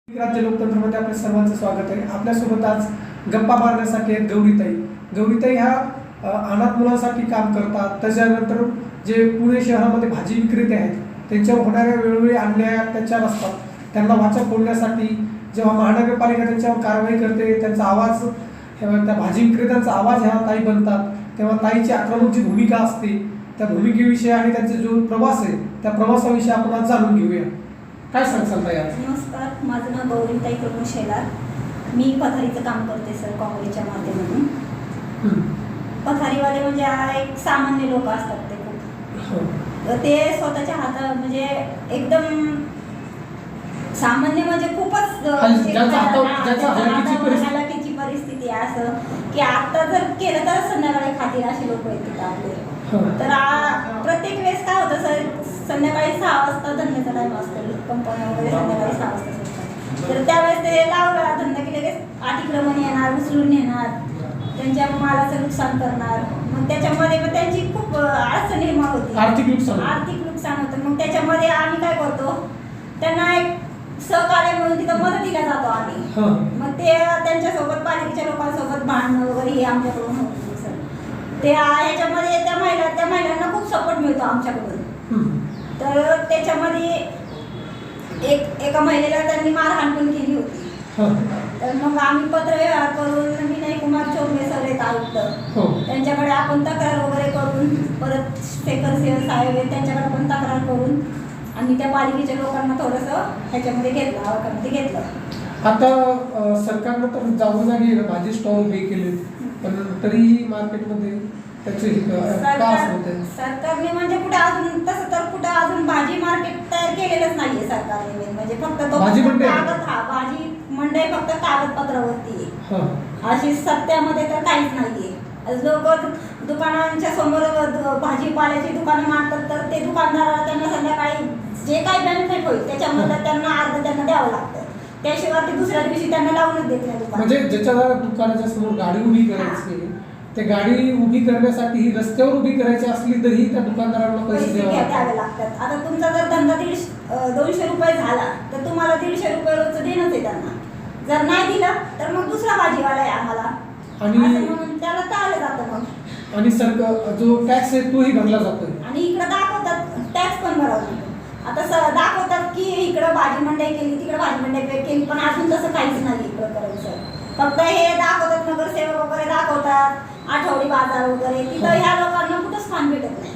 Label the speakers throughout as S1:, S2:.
S1: राज्य लोकतंत्रमध्ये आपल्या सर्वांचं स्वागत आहे. आपल्यासोबत आज गप्पा मारण्यासाठी आहेत गौरीताई. गौरीताई ह्या अनाथ मुलांसाठी काम करतात. त्याच्यानंतर जे पुणे शहरामध्ये भाजी विक्रेते आहेत त्यांच्यावर होणाऱ्या वेळोवेळी अन्याय अत्याचार असतात त्यांना वाचा फोडण्यासाठी जेव्हा महानगरपालिका त्यांच्यावर कारवाई करते, त्यांचा आवाज, त्या भाजी विक्रेत्यांचा आवाज ह्या ताई बनतात, तेव्हा ताईची आक्रमक जी भूमिका असते त्या भूमिकेविषयी आणि त्यांचा जो प्रवास आहे त्या प्रवासाविषयी आपण आज जाणून घेऊया. काय सांगसाल ताई आज?
S2: नमस्कार, माझं नाव गौरीताई करून शेलार. मी पथारीचं काम करते सर, काँग्रेसच्या माध्यमातून. पथारीवाले म्हणजे एक सामान्य लोक असतात ते खूप. ते स्वतःच्या हातात म्हणजे एकदम सामान्य म्हणजे खूपच हलाखीची परिस्थिती आहे. असं की आता जर केलं तर संध्याकाळी खातील अशी लोक येतात आपले. तर प्रत्येक वेळेस काय होतं सर, संध्याकाळी 6 वाजता धंद्याचा टाइम असतो, कंपन्या वगैरे संध्याकाळी 6 वाजता सुटतात. तर त्यावेळेस ते लावला धंदा की लगेच अतिक्रमण येणार, उचलून नेणार, त्यांच्या मालाचं नुकसान करणार. मग त्याच्यामध्ये मग त्यांची खूप अडचण निर्माण होती, आर्थिक नुकसान होतं. मग त्याच्यामध्ये आम्ही काय करतो, त्यांना एक सहकार्य म्हणून तिथं मदतीला जातो आम्ही. मग ते त्यांच्यासोबत पालिकेच्या लोकांसोबत भांडणं वगैरे हे आमच्याकडून होतं सर. ते ह्याच्यामध्ये त्या महिलांना खूप सपोर्ट मिळतो आमच्याकडून. तर त्याच्यामध्ये एका महिलेला त्यांनी मारहाण पण केली होती. तर मग आम्ही पत्रव्यवहार करून विनय कुमार चौबे सर आहेत आयुक्त, त्यांच्याकडे आपण तक्रार वगैरे करून, परत शेखर सिंह साहेब आहेत त्यांच्याकडे पण तक्रार करून आणि त्या पालिकेच्या लोकांना थोडंसं ह्याच्यामध्ये घेतलं, आवाकामध्ये घेतलं.
S1: आता सरकारनं तर जागोजागी भाजी स्टॉल उभे केले, पण तरीही मार्केटमध्ये त्याचे
S2: सरकारने म्हणजे कुठे अजून तसं तर कुठे अजून भाजी मार्केट तयार केलेलंच नाहीये सरकारने. म्हणजे फक्त तो भाजी मंडई फक्त कागदपत्रावरती आहे, अशी सत्यामध्ये तर काहीच नाहीये. लोक दुकानांच्या समोर भाजीपाल्याची दुकानं मांडतात, तर ते दुकानदाराला त्यांना संध्याकाळी जे काही बेनिफिट होईल त्याच्यामध्ये त्यांना अर्ध त्यांना द्यावं लागतं. त्याशिवाय ते दुसऱ्या दिवशी त्यांना लावूनच देत नाही दुकान.
S1: म्हणजे ज्याच्या दुकानाच्या समोर गाडी उभी करायची, ते गाडी उभी करण्यासाठी ही रस्त्यावर उभी करायची असली तरी त्या दुकानदारांना पैसे
S2: द्यावे लागतात. आता तुमचा जर धंदा 200 रुपये झाला तर तुम्हाला 150 रुपये रोजचं देणंच आहे त्यांना. जर नाही दिलं तर मग दुसरा भाजीवाला आहे आम्हाला, आणि म्हणून त्याला टाळलं जातं. मग
S1: आणि सरकार जो टॅक्स आहे तोही भरला जातो.
S2: आणि इकडे दाखवतात टॅक्स पण भरावा लागतो. आता दाखवतात की इकडं भाजी मंडई केली, तिकडे भाजी मंडई केली, पण अजून तसं काहीच नाही इकडं करायचं. फक्त हे दाखवतात, नगरसेवक वगैरे दाखवतात, आठवडी बाजार वगैरे, तिथं ह्या लोकांना कुठंच स्थान भेटत नाही.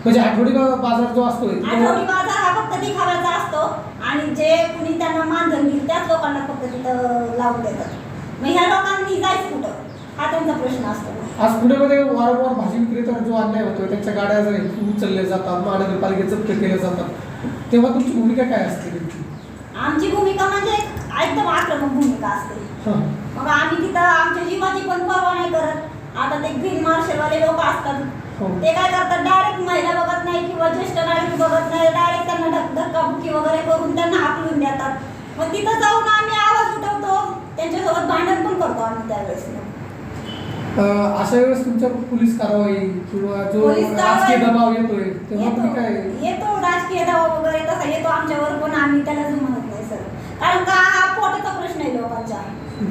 S1: म्हणजे आठवडी बाजार जो असतो,
S2: आठवडी बाजार हा फक्त दिखाव्याचा असतो आणि जे कुणी त्यांना मानधन घेईल त्याच लोकांना फक्त तिथं लावून देतात. मग ह्या लोकांनी जायचं कुठं, हा त्यांचा प्रश्न असतो.
S1: आज पुण्यामध्ये वारंवार भाजी विक्रेत्यावर जो अन्याय होतोय, त्यांच्या गाड्या जर उचलल्या जातात, महानगरपालिकेत जप्त केल्या जातात, तेव्हा तुमची भूमिका काय असते?
S2: आमची भूमिका म्हणजे एकदम आक्रमक भूमिका असते. मग आम्ही तिथं आमच्या जीवाची पण पर्वा नाही करत. आता ते ग्रीन मार्शलवाले लोक असतात, ते काय करतात, डायरेक्ट महिला बघत नाही किंवा ज्येष्ठ नागरिक बघत नाही, डायरेक्ट त्यांना धक्काबुक्की वगैरे करून त्यांना हाकलून देतात. मग तिथं जाऊन आम्ही आवाज उठवतो, त्यांच्यासोबत भांडण पण करतो आम्ही त्यावेळेस.
S1: अशा वेळेस तुमच्या पोलीस कारवाई किंवा जो राजकीय दबाव येतोय तेव्हा तुम्ही काय?
S2: येतो राजकीय दबाव वगैरे तसा येतो आमच्यावर, पण आम्ही त्याला जुमानत नाही सर. कारण का हा पोटाचा प्रश्न आहे लोकांचा,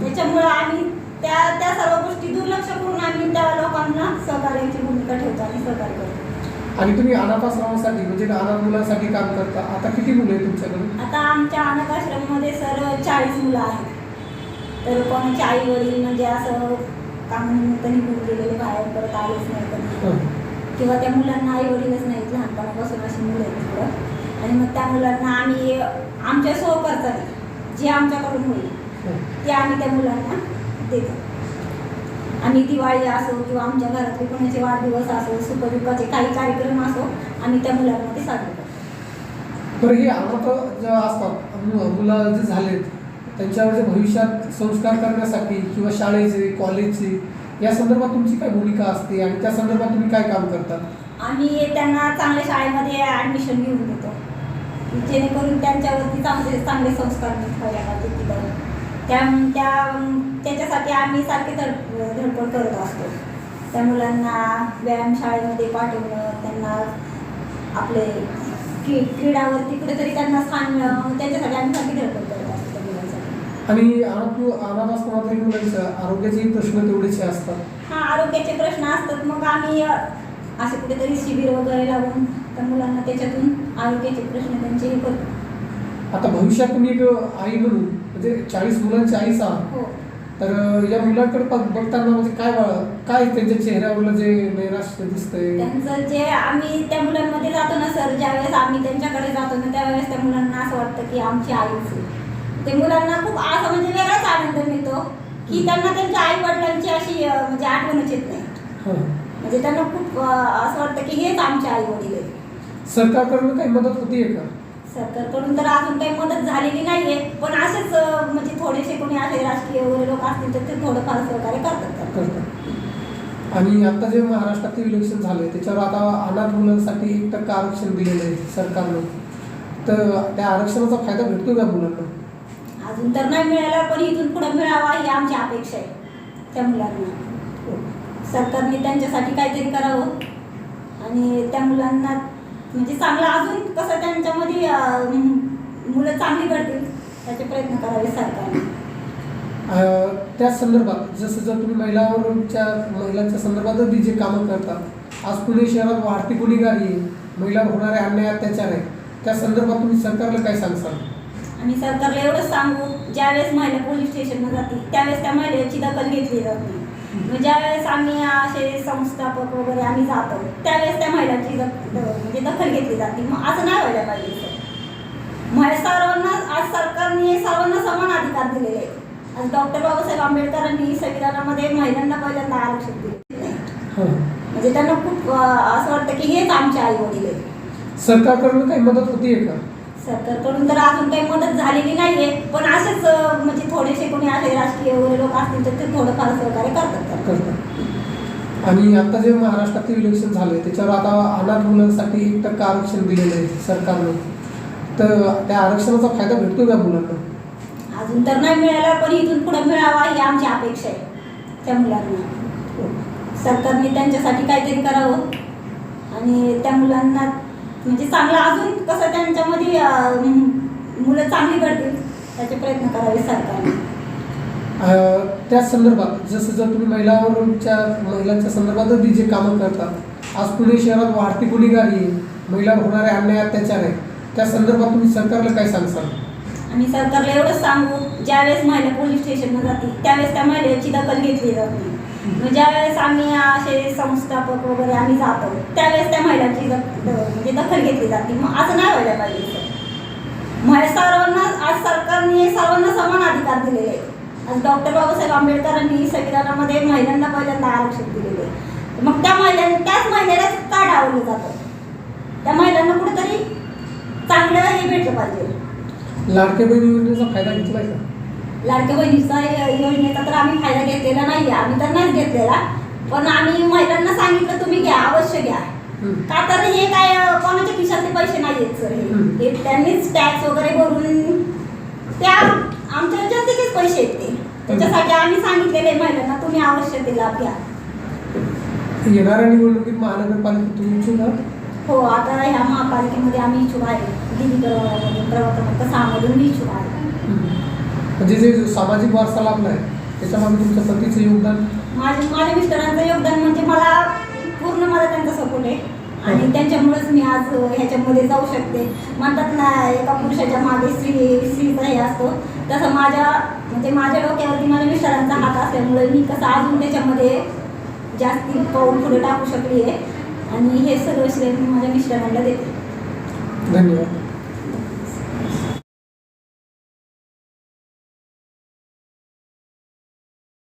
S2: त्याच्यामुळे आम्ही त्या सर्व गोष्टी दुर्लक्ष करून आम्ही त्या लोकांना सहकार्याची भूमिका ठेवतो आणि सहकार्य करतो.
S1: आणि तुम्ही अनाथ आश्रमासाठी म्हणजे अनाथ मुलांसाठी काम करता. आता किती मुलं आहेत तुमच्याकडे?
S2: आता आमच्या अनाथ आश्रममध्ये सर 40 मुलं आहेत. तर कोणाची आई वडील म्हणजे असं कामानिमित्त निघून गेलेले, बाहेर परत आलेच नाही कधी, किंवा त्या मुलांना आई वडीलच नाहीत, लहानपणापासून अशी मुलं आहेत तिकडं. आणि मग त्या मुलांना आम्ही आमच्या स्वखर्चाने जे आमच्याकडून होईल ते आम्ही त्या मुलांना देतो. आम्ही दिवाळी असो किंवा आमच्या घरातले कोणाचे वाढदिवस असो, सुखदुःखाचे काही कार्यक्रम असो, आम्ही त्या मुलांना ते साजरे करतो.
S1: तर हे अनाथ जे असतात मुलं जे झालेत त्यांच्यावर भविष्यात संस्कार करण्यासाठी किंवा शाळेचे, कॉलेजचे, या संदर्भात तुमची काय भूमिका असते आणि त्या संदर्भात तुम्ही काय काम करता?
S2: आम्ही त्यांना चांगल्या शाळेमध्ये ॲडमिशन घेऊन देतो, जेणेकरून त्यांच्यावरती चांगले संस्कार व्हायला पाहिजे तिथं. त्याच्यासाठी आम्ही सारखे धडपड करत असतो. त्या मुलांना व्यायामशाळेमध्ये पाठवणं, त्यांना आपले क्रीडावरती कुठेतरी त्यांना स्थान मिळावं, त्याच्यासाठी आम्ही सारखी धडपड करत असतो.
S1: आणि अनाथ आश्रमातील मुलांच्या आरोग्याचे प्रश्न तेवढेच असतात.
S2: हा, आरोग्याचे प्रश्न असतात. मग आम्ही असे कुठेतरी शिबिर वगैरे लावून त्या मुलांना त्याच्यातून आरोग्याचे प्रश्न त्यांचे हे करतो.
S1: आता भविष्यात तुम्ही एक आई म्हणून म्हणजे 40 मुलांची आईच आहात,
S2: हो.
S1: तर या मुलांकडे बघताना म्हणजे काय त्यांच्या चेहऱ्यावर जे नैराश्य दिसतंय?
S2: त्यांचं जे आम्ही त्या मुलांमध्ये जातो ना सर, ज्यावेळेस आम्ही त्यांच्याकडे जातो ना त्यावेळेस त्या मुलांना असं वाटतं की आमची आईच आहे. ते मुलांना खूप असं म्हणजे वेगळाच आनंद मिळतो की त्यांना त्यांच्या आई वडिलांची अशी म्हणजे आठवणच येत नाही. म्हणजे त्यांना खूप असं वाटतं की हेच आमचे आई वडील आहेत.
S1: सरकारकडून काही मदत होतीये का?
S2: सरकारकडून तर अजून काही मदत झालेली नाहीये, पण असेच म्हणजे थोडेसे कोणी असे राजकीय वगैरे लोक असतील तर ते थोडंफार सहकार्य करतात.
S1: आणि आता जे महाराष्ट्रातील इलेक्शन झालंय त्याच्यावर आता अनाथ मुलांसाठी 1% आरक्षण दिलेलं आहे सरकारनं, तर त्या आरक्षणाचा फायदा भेटतो का मुलांना?
S2: अजून तर नाही मिळाला, पण इथून पुढे मिळावा ही आमची अपेक्षा आहे. त्या मुलांना सरकारने त्यांच्यासाठी काहीतरी करावं आणि त्या मुलांना म्हणजे चांगलं अजून कसं त्यांच्यामध्ये मुलं चांगली घडतील त्याचे प्रयत्न करावे सरकारने.
S1: त्याच संदर्भात जसं जर तुम्ही महिलांच्या संदर्भात जे कामं करतात, आज पुणे शहरात वाढती गुन्हेगारी आहे, महिलांवर होणारे अन्याय अत्याचार आहे, त्या संदर्भात तुम्ही सरकारला काय सांगसाल?
S2: आणि सरकारला एवढंच सांगू, ज्यावेळेस महिला पोलीस स्टेशनला जाते त्यावेळेस त्या महिलेची दखल घेतली जात नाही. मग ज्यावेळेस आम्ही असे संस्थापक वगैरे आम्ही जातो त्यावेळेस त्या महिलाची म्हणजे दखल घेतली जाते. मग असं नाही व्हायला पाहिजे सर. सर्वांना आज सरकारने सर्वांना समान अधिकार दिलेले आहेत. आज डॉक्टर बाबासाहेब आंबेडकरांनी संविधानामध्ये महिलांना पहिल्यांदा आरक्षण दिले. म्हणजे त्यांना खूप असं वाटतं की हेच आमचे आई वडील आहेत.
S1: सरकारकडून काही मदत होतीये का?
S2: सरकारकडून तर अजून काही मदत झालेली नाहीये, पण असेच म्हणजे थोडेसे कोणी असे राजकीय वगैरे लोक असतील तर ते थोडंफार सहकार्य करतात.
S1: आणि आता जे महाराष्ट्रातील इलेक्शन झालंय त्याच्यावर आता अनाथ मुलांसाठी 1% आरक्षण दिलेलं आहे सरकारनं, तर त्या आरक्षणाचा फायदा भेटतो का मुलांना?
S2: अजून तर नाही मिळाला, पण इथून पुढे मिळावा ही आमची अपेक्षा आहे. त्या मुलांना सरकारने त्यांच्यासाठी काहीतरी करावं आणि त्या मुलांना म्हणजे चांगलं अजून कसं त्यांच्यामध्ये मुलं चांगली घडतील त्याचे प्रयत्न करावे सरकारने.
S1: त्याच संदर्भात जसं जर तुम्ही महिलांच्या संदर्भात जे कामं करतात, आज पुणे शहरात वाढती गुन्हेगारी आहे, महिलांवर होणारे अन्याय अत्याचार आहे, त्या संदर्भात तुम्ही सरकारला काय सांगसाल?
S2: आणि सरकारला एवढंच सांगू, ज्यावेळेस महिला पोलीस स्टेशनला जाते त्यावेळेस त्या महिलेची दखल घेतली जात नाही. मग ज्यावेळेस आम्ही असे संस्थापक वगैरे आम्ही जातो त्यावेळेस त्या महिलाची म्हणजे दखल घेतली जाते. मग असं नाही व्हायला पाहिजे सर. सर्वांना आज सरकारने सर्वांना समान अधिकार दिलेले आहेत. आज डॉक्टर बाबासाहेब आंबेडकरांनी संविधानामध्ये महिलांना पहिल्यांदा आरक्षण दिलेले आहे. मग त्याच महिलेला का डावलं जातं? त्या महिलांना कुठेतरी चांगलं हे भेटलं पाहिजे.
S1: लाडक्या बहीण योजनेचा फायदा घेतलाय का?
S2: लाडक्या बहिणीचा योजनेचा तर आम्ही फायदा घेतलेला नाही, आम्ही तर नाहीच घेतलेला. पण आम्ही महिलांना सांगितलं तुम्ही घ्या, अवश्य घ्या. का तर हे काय कोणाच्या खिशातले पैसे नाही आहेत सर. हे त्यांनीच टॅक्स वगैरे भरून त्या आमच्या जनतेचेच पैसे आहेत ते. त्याच्यासाठी आम्ही सांगितलेले महिलांना तुम्ही अवश्य ते लाभ घ्या.
S1: येणाऱ्या निवडणुकीत महानगरपालिकेत तुम्ही इच्छुक आहात?
S2: हो, आता ह्या महापालिकेमध्ये आम्ही इच्छुक आहे. दिल्ली प्रभाग क्रमांक 6 मधून मी इच्छुक आहे.
S1: म्हणजे जे सामाजिक वारसा लाभला आहे त्याच्यामध्ये तुमच्या पतीचं योगदान?
S2: माझ्या मिस्टरांचं योगदान म्हणजे मला पूर्ण त्यांचा सपोर्ट आहे आणि त्यांच्यामुळेच मी आज ह्याच्यामध्ये जाऊ शकते. म्हणतात ना एका पुरुषाच्या मागे स्त्रीचा हे असतो, तसं माझ्या डोक्यावरती माझ्या मिस्टरांचा हात असल्यामुळे मी कसं अजून त्याच्यामध्ये जास्ती पाऊल पुढे टाकू शकली आहे आणि हे सगळं श्रेय मी माझ्या मिस्टरांना देते.
S1: धन्यवाद.